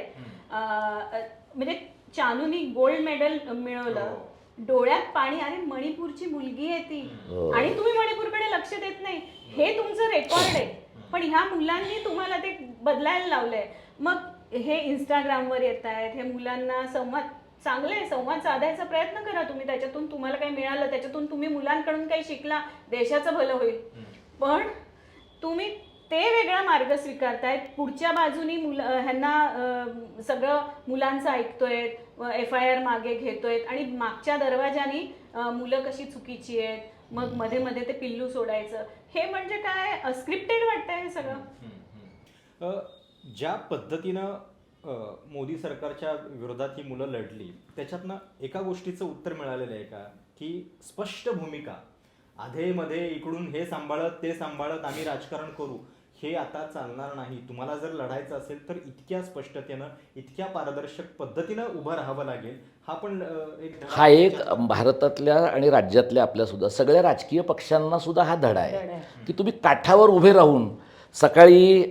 म्हणजे चानूनी गोल्ड मेडल मिळवलं, डोळ्यात पाणी, अरे मणिपूरची मुलगी आहे ती आणि तुम्ही मणिपूरकडे लक्ष देत नाही, हे तुमचं रेकॉर्ड आहे. पण ह्या मुलांनी तुम्हाला ते बदलायला लावलंय. मग हे इंस्टाग्रामवर येत आहेत, हे मुलांना चांगले संवाद साधायचा प्रयत्न करा तुम्ही. त्याच्यातून तुम्हाला काही मिळालं, त्याच्यातून तुम्ही मुलांकडून काही शिकला, देशाचं भलं होईल. पण तुम्ही ते वेगळा मार्ग स्वीकारतायत, पुढच्या बाजूनी ह्यांना सगळं मुलांचं ऐकतोय, FIR मागे घेतोय आणि मागच्या दरवाजानी मुलं कशी चुकीची आहेत, मग मध्ये मध्ये ते पिल्लू सोडायचं. हे म्हणजे काय स्क्रिप्टेड वाटतंय हे सगळं. ज्या पद्धतीनं मोदी सरकारच्या विरोधात ही मुलं लढली त्याच्यातनं एका गोष्टीचं उत्तर मिळालेलं आहे का, की स्पष्ट भूमिका, आधेमध्ये इकडून हे सांभाळत ते सांभाळत आम्ही राजकारण करू, हे आता चालणार नाही. तुम्हाला जर लढायचं असेल तर इतक्या स्पष्टतेनं, इतक्या पारदर्शक पद्धतीनं उभं राहावं लागेल. हा एक भारतातल्या आणि राज्यातल्या आपल्यासुद्धा सगळ्या राजकीय पक्षांना सुद्धा हा धडा आहे की तुम्ही काठावर उभे राहून सकाळी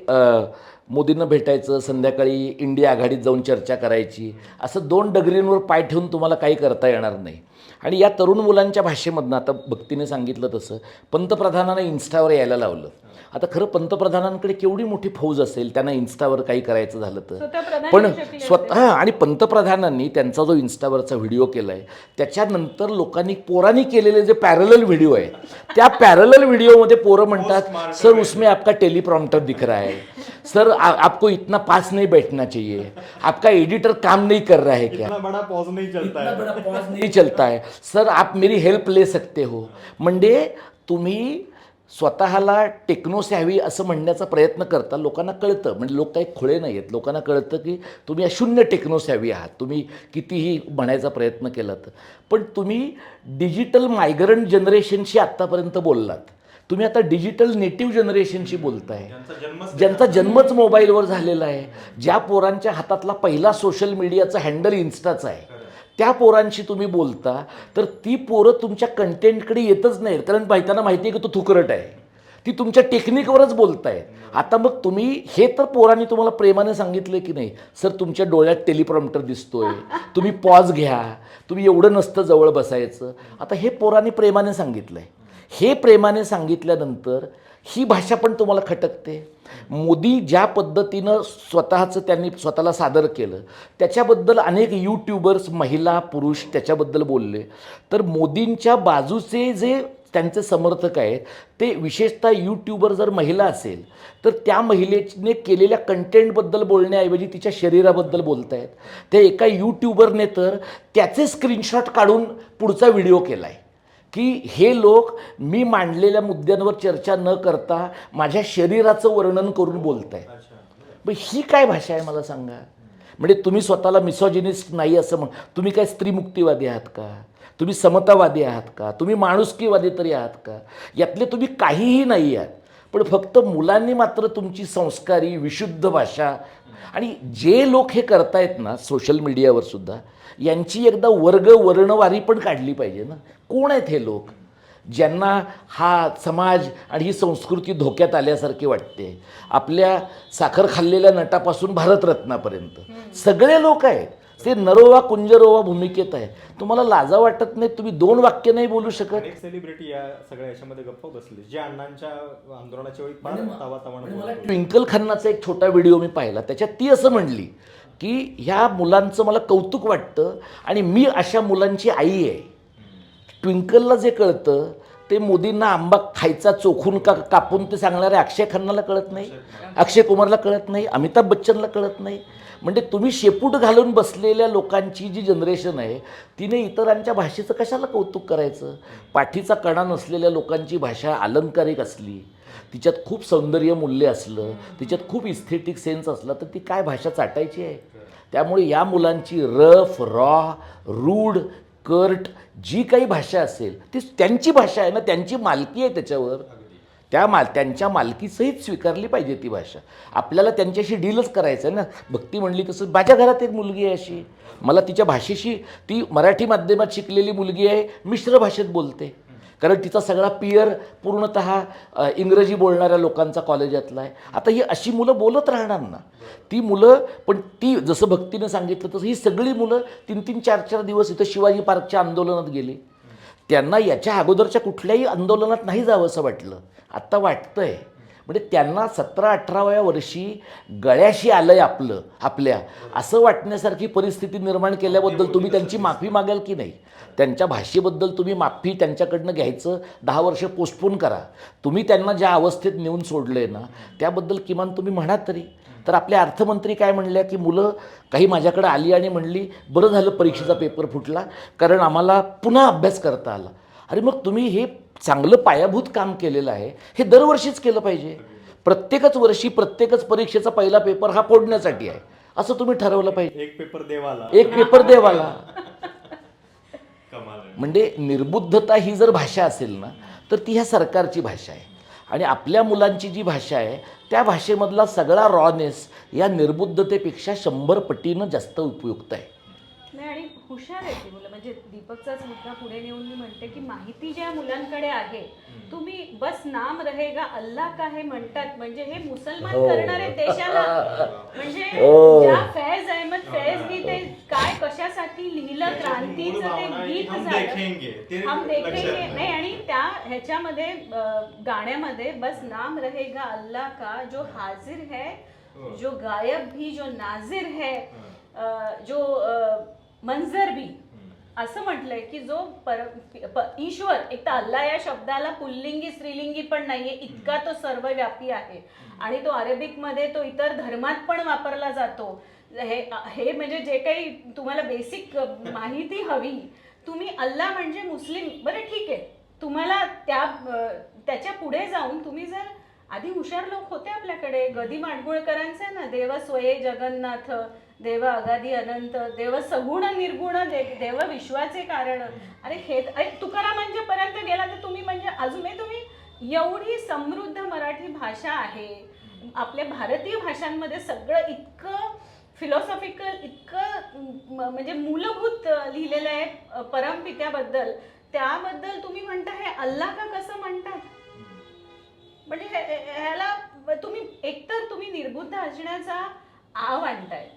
मोदींना भेटायचं, संध्याकाळी इंडिया आघाडीत जाऊन चर्चा करायची, असं 2 डगरींवर पाय ठेवून तुम्हाला काही करता येणार नाही. आणि या तरुण मुलांच्या भाषेमधनं, आता भक्तीने सांगितलं तसं, पंतप्रधानांना इन्स्टावर यायला लावलं. आता खरं पंतप्रधानांकडे केवढी मोठी फौज असेल त्यांना इन्स्टावर काही करायचं झालं तर. पण स्वतः आणि पंतप्रधानांनी त्यांचा जो इन्स्टावरचा व्हिडिओ केला आहे त्याच्यानंतर पोरांनी केलेले जे पॅरलल व्हिडिओ आहे, त्या पॅरलल व्हिडिओमध्ये पोरं म्हणतात, सर उसमें आपका टेलीप्रॉम्प्टर दिख रहा है, सर आपको इतना पास नहीं बैठना चाहिए, आपका एडिटर काम नहीं कर रहा है क्या, इतना बड़ा पॉज नहीं चलता है, सर आप मेरी हेल्प ले सकते हो. म्हणजे तुम्ही स्वतःला टेक्नोसॅव्ही असं म्हणण्याचा प्रयत्न करता. लोकांना कळतं, म्हणजे लोक काही खुळे नाही आहेत, लोकांना कळतं की तुम्ही शून्य टेक्नोसॅव्ही आहात, तुम्ही कितीही म्हणायचा प्रयत्न केला तर. पण तुम्ही डिजिटल मायग्रंट जनरेशनशी आत्तापर्यंत बोललात, तुम्ही आता डिजिटल नेटिव्ह जनरेशनशी बोलताय, ज्यांचा जन्मच मोबाईलवर झालेला आहे, ज्या पोरांच्या हातातला पहिला सोशल मीडियाचा हँडल इन्स्टाचा आहे, त्या पोरांशी तुम्ही बोलता तर ती पोरं तुमच्या कंटेंटकडे येतच नाहीत, कारण त्यांना माहिती आहे की तो थुकरट आहे. ती तुमच्या टेक्निकवरच बोलतायत. आता मग तुम्ही हे तर पोरांनी तुम्हाला प्रेमाने सांगितलं की नाही, सर तुमच्या डोळ्यात टेलिप्रॉम्प्टर दिसतोय, तुम्ही पॉज घ्या, तुम्ही एवढं नसतं जवळ बसायचं. आता हे पोरांनी प्रेमाने सांगितलं आहे. हे प्रेमाने सांगितल्यानंतर ही भाषा पण तुम्हाला खटकते. मोदी ज्या पद्धतीनं त्यांनी स्वतःला सादर केलं त्याच्याबद्दल अनेक यूट्यूबर्स, महिला पुरुष त्याच्याबद्दल बोलले. तर मोदींच्या बाजूचे जे त्यांचे समर्थक आहेत ते विशेषतः यूट्यूबर जर महिला असेल तर त्या महिलेने केलेल्या कंटेंटबद्दल बोलण्याऐवजी तिच्या शरीराबद्दल बोलत आहेत. त्या एका यूट्यूबरने तर त्याचे स्क्रीनशॉट काढून पुढचा व्हिडिओ केला आहे की हे लोक मी मांडलेल्या मुद्द्यांवर चर्चा न करता माझ्या शरीराचं वर्णन करून बोलत आहेत. मग ही काय भाषा आहे मला सांगा. म्हणजे तुम्ही स्वतःला मिसॉजिनिस्ट नाही असं तुम्ही काय स्त्रीमुक्तीवादी आहात का? तुम्ही समतावादी आहात का? तुम्ही माणुसकीवादी तरी आहात का? यातले तुम्ही काहीही नाही आहात. पण फक्त मुलांनी मात्र तुमची संस्कारी विशुद्ध भाषा आणि जे लोक हे करतायत ना सोशल मीडियावर सुद्धा, यांची एकदा वर्णवारी पण काढली पाहिजे ना. कोण आहेत हे लोक ज्यांना हा समाज आणि ही संस्कृती धोक्यात आल्यासारखी वाटते? आपल्या साखर खाल्लेल्या नटापासून भारतरत्नापर्यंत सगळे लोक आहेत. ते नरोवा कुंजरोवा भूमिकेत आहे. तुम्हाला लाजा वाटत नाही? तुम्ही 2 वाक्य नाही बोलू शकत? अनेक सेलिब्रिटी या सगळ्या याच्यामध्ये गप्प बसले, जे अण्णांच्या आंदोलनाच्या वेळी फार तावातावानं ट्विंकल खन्नाचा एक छोटा व्हिडिओ मी पाहिला. त्याच्यात ती असं म्हणली की ह्या मुलांचं मला कौतुक वाटतं आणि मी अशा मुलांची आई आहे. ट्विंकलला जे कळतं ते मोदींना आंबा खायचा चोखून कापून ते सांगणाऱ्या अक्षय खन्नाला कळत नाही, अक्षय कुमारला कळत नाही, अमिताभ बच्चनला कळत नाही. म्हणजे तुम्ही शेपूट घालून बसलेल्या लोकांची जी जनरेशन आहे तिने इतरांच्या भाषेचं कशाला कौतुक करायचं? पाठीचा कणा नसलेल्या लोकांची भाषा अलंकारिक असली, तिच्यात खूप सौंदर्य मूल्य असलं, तिच्यात खूप इस्थेटिक सेन्स असला तर ती काय भाषा चाटायची आहे? त्यामुळे या मुलांची रफ रूड कर्ट जी काही भाषा असेल ती त्यांची भाषा आहे ना, त्यांची मालकी आहे त्याच्यावर. त्यांच्या मालकीसहित स्वीकारली पाहिजे ती भाषा. आपल्याला त्यांच्याशी डीलच करायचं आहे ना. भक्ती म्हणली तसं माझ्या घरात एक मुलगी आहे अशी, मला तिच्या भाषेशी, ती मराठी माध्यमात शिकलेली मुलगी आहे, मिश्र भाषेत बोलते कारण तिचा सगळा पियर पूर्णतः इंग्रजी बोलणाऱ्या लोकांचा कॉलेजातला आहे. आता ही अशी मुलं बोलत राहणार ना. ती मुलं पण ती जसं भक्तीनं सांगितलं तसं ही सगळी मुलं 3-3, 4-4 दिवस इथं शिवाजी पार्कच्या आंदोलनात गेली. त्यांना याच्या अगोदरच्या कुठल्याही आंदोलनात नाही जावं असं वाटलं, आत्ता वाटतंय. म्हणजे त्यांना 17-18व्या वर्षी गळ्याशी आलंय आपल्या असं वाटण्यासारखी परिस्थिती निर्माण केल्याबद्दल तुम्ही त्यांची माफी मागाल की नाही? त्यांच्या भाषेबद्दल तुम्ही माफी त्यांच्याकडनं घ्यायचं 10 वर्ष पोस्टपोन करा. तुम्ही त्यांना ज्या अवस्थेत नेऊन सोडलं आहे ना त्याबद्दल किमान तुम्ही म्हणा तरी. तर आपल्या अर्थमंत्री काय म्हणल्या की मुलं काही माझ्याकडे आली आणि म्हणली बरं झालं परीक्षेचा पेपर फुटला कारण आम्हाला पुन्हा अभ्यास करता आला. अरे मग तुम्ही हे चांगलं पायाभूत काम केलेलं आहे, हे दरवर्षीच केलं पाहिजे. प्रत्येकच वर्षी प्रत्येकच परीक्षेचा पहिला पेपर हा फोडण्यासाठी आहे असं तुम्ही ठरवलं पाहिजे. एक पेपर देवाला. म्हणजे निर्बुद्धता ही जर भाषा असेल ना तर ती ह्या सरकारची भाषा आहे. आणि आपल्या मुलांची जी भाषा आहे त्या भाषेमधला सगळा रॉनेस या निर्बुद्धतेपेक्षा 100 पटीनं जास्त उपयुक्त आहे. नाही आणि हुशार आहे ती मुलं. म्हणजे दीपकचाच मुद्दा पुढे नेऊन मी म्हणते की माहिती ज्या मुलांकडे आहे, तुम्ही बस नाम रहेगा अल्लाह का हे म्हणतात म्हणजे हे मुसलमान करणारे देशाला. म्हणजे ज्या फैज अहमद फैजनी ते काय कशासाठी लिहिलं, क्रांतीचं ते गीत झालं हम देखेंगे. नाही आणि त्या ह्याच्यामध्ये गाण्यामध्ये बस नाम रहेगा अल्लाह का, जो हाजिर है, जो गायब भी, जो नाजिर है, जो मंजर भी, असं म्हटलंय की जो ईश्वर, एक तर अल्लाह या शब्दाला पुल्लिंगी स्त्रीलिंगी पण नाहीये, इतका तो सर्वव्यापी आहे. आणि तो अरेबिकमध्ये तो इतर धर्मात पण वापरला जातो. हे म्हणजे जे काही तुम्हाला बेसिक माहिती हवी, तुम्ही अल्लाह म्हणजे मुस्लिम, बरं ठीक आहे, तुम्हाला त्याच्या पुढे जाऊन तुम्ही जर आधी हुशार लोक होते आपल्याकडे, गदी माडगुळकरांचे ना, देव स्वये जगन्नाथ, देव अगाधी अनंत, देव सगुण निर्गुण, देव विश्वाचे कारण. अरे हे तुकारामांच्या पर्यंत गेला तर तुम्ही म्हणजे अजूनही तुम्ही एवढी समृद्ध मराठी भाषा आहे. आपल्या भारतीय भाषांमध्ये सगळं इतकं फिलॉसॉफिकल, इतकं म्हणजे मूलभूत लिहिलेलं आहे परमपित्याबद्दल. त्याबद्दल तुम्ही म्हणता हे अल्लाह का कसं म्हणतात? म्हणजे ह्याला तुम्ही एकतर तुम्ही निर्बुद्ध असण्याचा आव आणताय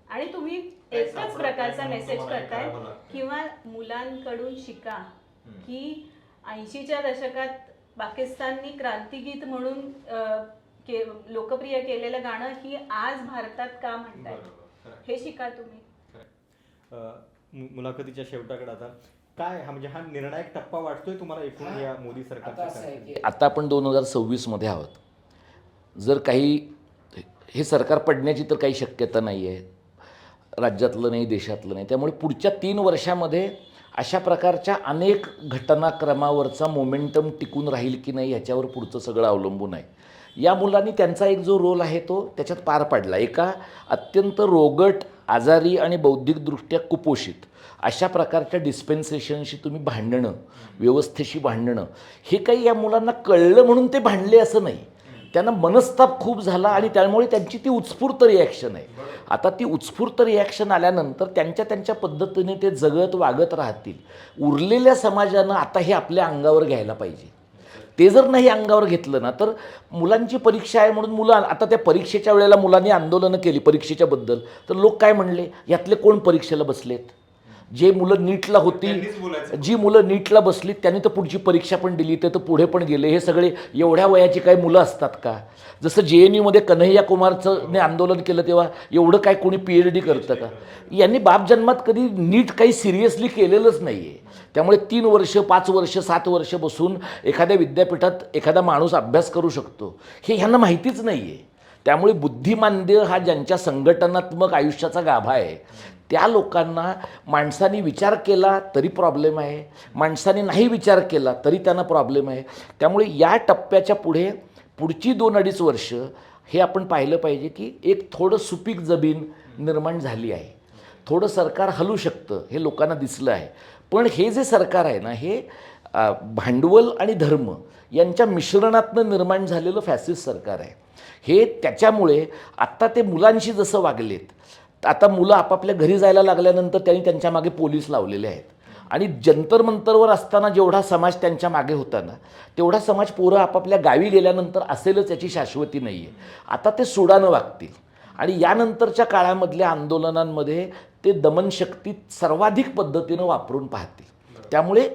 आणि तुम्ही एकच प्रकारचा मेसेज करताय किंवा मुलांकडून शिका की 80च्या दशकात पाकिस्ताननी क्रांतिगीत म्हणून लोकप्रिय केलेलं गाणं ही आज भारतात का म्हणताय, हे शिका तुम्ही. मुलाखतीच्या शेवटाकडे आता काय म्हणजे हा निर्णायक टप्पा वाटतोय तुम्हाला एकूण या मोदी सरकारच्या? आता आपण 2026 मध्ये आहोत. जर काही हे सरकार पडण्याची तर काही शक्यता नाही आहे, राज्यातलं नाही, देशातलं नाही. त्यामुळे पुढच्या 3 वर्षामध्ये अशा प्रकारच्या अनेक घटनाक्रमावरचा मोमेंटम टिकून राहील की नाही ह्याच्यावर पुढचं सगळं अवलंबून आहे. या मुलांनी त्यांचा एक जो रोल आहे तो त्याच्यात पार पाडला. एका अत्यंत रोगट आजारी आणि बौद्धिकदृष्ट्या कुपोषित अशा प्रकारच्या डिस्पेन्सेशनशी तुम्ही भांडणं, व्यवस्थेशी भांडणं, हे काही या मुलांना कळलं म्हणून ते भांडले असं नाही. त्यांना मनस्ताप खूप झाला आणि त्यामुळे त्यांची ती उत्स्फूर्त रिॲक्शन आहे. आता ती उत्स्फूर्त रिॲक्शन आल्यानंतर त्यांच्या पद्धतीने ते जगत वागत राहतील. उरलेल्या समाजानं आता हे आपल्या अंगावर घ्यायला पाहिजे. ते जर नाही अंगावर घेतलं ना तर मुलांची परीक्षा आहे म्हणून मुलं आता त्या परीक्षेच्या वेळेला मुलांनी आंदोलनं केली परीक्षेच्या बद्दल, तर लोक काय म्हणले, यातले कोण परीक्षेला बसलेत? जे मुलं नीटला होती, जी मुलं नीटला बसली त्यांनी तर पुढची परीक्षा पण दिली, ते तर पुढे पण गेले. हे सगळे एवढ्या वयाची काही मुलं असतात का? जसं JNUमध्ये कन्हैया कुमारने आंदोलन केलं तेव्हा एवढं काय कोणी PhD करतं का? यांनी बाप जन्मात कधी नीट काही सिरियसली केलेलंच नाही आहे. त्यामुळे 3 वर्ष 5 वर्ष 7 वर्ष बसून एखाद्या विद्यापीठात एखादा माणूस अभ्यास करू शकतो हे ह्यांना माहितीच नाही आहे. त्यामुळे बुद्धिमांद्य हा ज्यांच्या संघटनात्मक आयुष्याचा गाभा आहे त्या लोकांना माणसाने विचार केला तरी प्रॉब्लेम आहे, माणसाने नाही विचार केला तरी त्यांना प्रॉब्लेम आहे. त्यामुळे या टप्प्याच्या पुढची 2-2.5 वर्ष हे आपण पाहिलं पाहिजे की एक थोडं सुपीक जमीन निर्माण झाली आहे. थोडं सरकार हलू शकतं हे लोकांना दिसलं आहे. पण हे जे सरकार आहे ना हे भांडवल आणि धर्म यांच्या मिश्रणातनं निर्माण झालेलं फॅसिस्ट सरकार आहे. हे त्याच्यामुळे आत्ता ते मुलांशी जसं वागलेत, आता मुलं आपापल्या घरी जायला लागल्यानंतर त्यांनी त्यांच्या मागे पोलीस लावलेले आहेत. आणि जंतर मंतरवर असताना जेवढा समाज त्यांच्या मागे होता ना तेवढा समाज पोरं आपापल्या गावी गेल्यानंतर असेलच याची शाश्वती नाही आहे. आता ते सुडानं वागतील आणि यानंतरच्या काळामधल्या आंदोलनांमध्ये ते दमनशक्ती सर्वाधिक पद्धतीनं वापरून पाहतील. त्यामुळे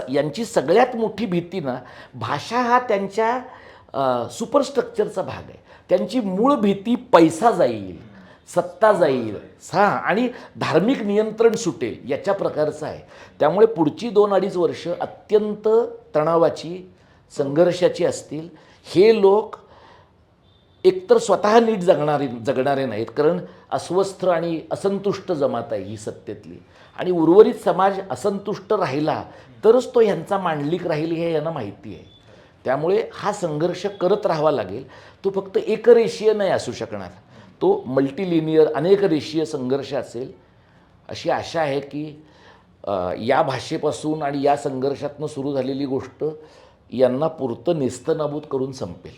यांची सगळ्यात मोठी भीती ना भाषा हा त्यांच्या सुपरस्ट्रक्चरचा भाग आहे. त्यांची मूळ भीती पैसा जाईल, सत्ता जाईल आणि धार्मिक नियंत्रण सुटेल याच्या प्रकारचं आहे. त्यामुळे पुढची 2-2.5 वर्ष अत्यंत तणावाची, संघर्षाची असतील. हे लोक एकतर स्वतः नीट जगणारे नाहीत, कारण अस्वस्थ आणि असंतुष्ट जमात आहे ही सत्तेतली, आणि उर्वरित समाज असंतुष्ट राहिला तरच तो ह्यांचा मांडलिक राहील हे यांना माहिती आहे. त्यामुळे हा संघर्ष करत राहावा लागेल. तो फक्त एकरेषीय नाही असू शकणार, तो मल्टीलिनियर अनेक रेषीय संघर्ष असेल अशी आशा आहे की या भाषेपासून आणि या संघर्षातनं सुरू झालेली गोष्ट यांना पुरतं नेस्तनाबूत करून संपेल.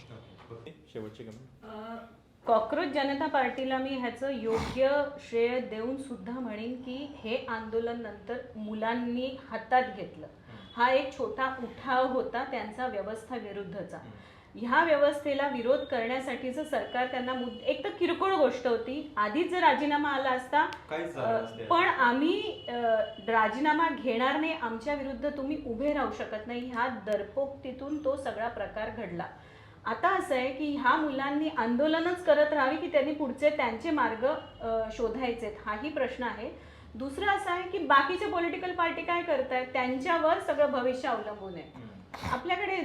शेवटची कमेंट. कॉक्रोच जनता पार्टीला मी ह्याचं योग्य श्रेय देऊन सुद्धा म्हणेन की हे आंदोलन नंतर मुलांनी हातात घेतलं. हा एक छोटा उठाव होता त्यांचा व्यवस्था विरुद्धचा. ह्या व्यवस्थेला विरोध करण्यासाठीचं सरकार त्यांना एक तर किरकोळ गोष्ट होती, आधीच जर राजीनामा आला असता पण आम्ही राजीनामा घेणार नाही, आमच्या विरुद्ध तुम्ही उभे राहू शकत नाही, ह्या दर्पोक्तीतून तो सगळा प्रकार घडला. आता असं आहे की ह्या मुलांनी आंदोलनच करत राहावी की त्यांनी पुढचे त्यांचे मार्ग शोधायचेत, हाही प्रश्न आहे. दुसरं असं आहे की बाकीचे पॉलिटिकल पार्टी काय करतायत, त्यांच्यावर सगळं भविष्य अवलंबून आहे. आपल्याकडे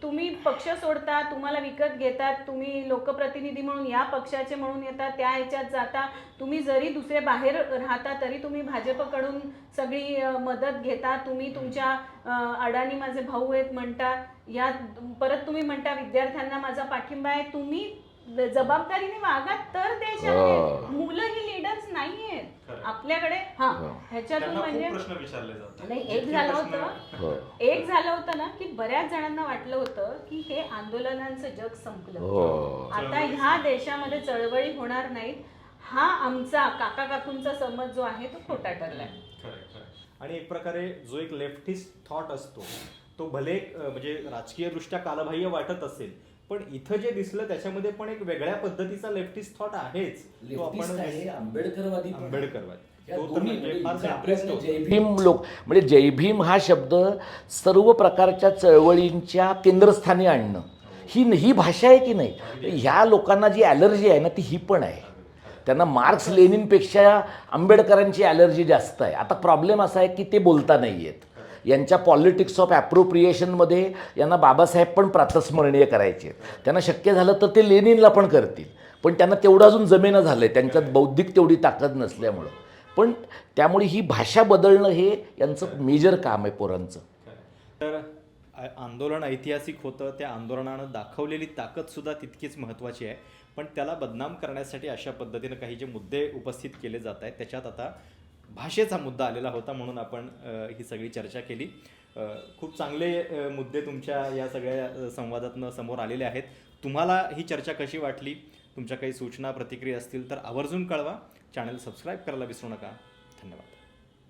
तुम्ही पक्ष सोडता, तुम्हाला विकत घेतात, तुम्ही लोकप्रतिनिधी म्हणून या पक्षाचे म्हणून येतात, त्या ह्याच्यात जाता, तुम्ही जरी दुसरे बाहेर राहता तरी तुम्ही भाजपकडून सगळी मदत घेता, तुम्ही तुमच्या अडाणी माझे भाऊ आहेत म्हणता, या परत तुम्ही म्हणता विद्यार्थ्यांना माझा पाठिंबा आहे. तुम्ही जबाबदारीने वागात तर देश आहे. मुलं ही लीडर्स नाहीयेत आपल्याकडे. ह्याच्यातून म्हणजे नाही एक झालं होतं ना की बऱ्याच जणांना वाटलं होतं की हे आंदोलनांचं जग संपलं, आता ह्या देशामध्ये चळवळी होणार नाहीत. हा आमचा काकांचा समज जो आहे तो खोटा ठरलाय. आणि एक प्रकारे जो एक लेफ्टिस्ट थॉट असतो तो भले म्हणजे राजकीय दृष्ट्या कालबाह्य वाटत असेल, पण इथं जे दिसलं त्याच्यामध्ये पण एक वेगळ्या पद्धतीचा लेफ्टिस्ट थॉट आहेच. तो आपण आंबेडकरवादी जय भीम लोक म्हणजे जय भीम हा शब्द सर्व प्रकारच्या चळवळींच्या केंद्रस्थानी आणणं ही भाषा आहे की नाही. ह्या लोकांना जी ॲलर्जी आहे ना ती ही पण आहे. त्यांना मार्क्स लेनिनपेक्षा आंबेडकरांची ॲलर्जी जास्त आहे. आता प्रॉब्लेम असा आहे की ते बोलता नाही आहेत. यांच्या पॉलिटिक्स ऑफ ॲप्रोप्रिएशनमध्ये यांना बाबासाहेब पण प्रातस्मरणीय करायचे. त्यांना शक्य झालं तर ते लेनिनला पण करतील, पण त्यांना तेवढं अजून जमेना झालं आहे, त्यांच्यात बौद्धिक तेवढी ताकद नसल्यामुळं. पण त्यामुळे ही भाषा बदलणं हे यांचं मेजर काम आहे पोरांचं. तर आंदोलन ऐतिहासिक होतं, त्या आंदोलनानं दाखवलेली ताकदसुद्धा तितकीच महत्त्वाची आहे. पण त्याला बदनाम करण्यासाठी अशा पद्धतीनं काही जे मुद्दे उपस्थित केले जात आहेत त्याच्यात आता भाषेचा मुद्दा आलेला होता, म्हणून आपण ही सगळी चर्चा केली. खूप चांगले मुद्दे तुमच्या या सगळ्या संवादातनं समोर आलेले आहेत. तुम्हाला ही चर्चा कशी वाटली, तुमच्या काही सूचना प्रतिक्रिया असतील तर आवर्जून कळवा. चॅनल सबस्क्राईब करायला विसरू नका. धन्यवाद.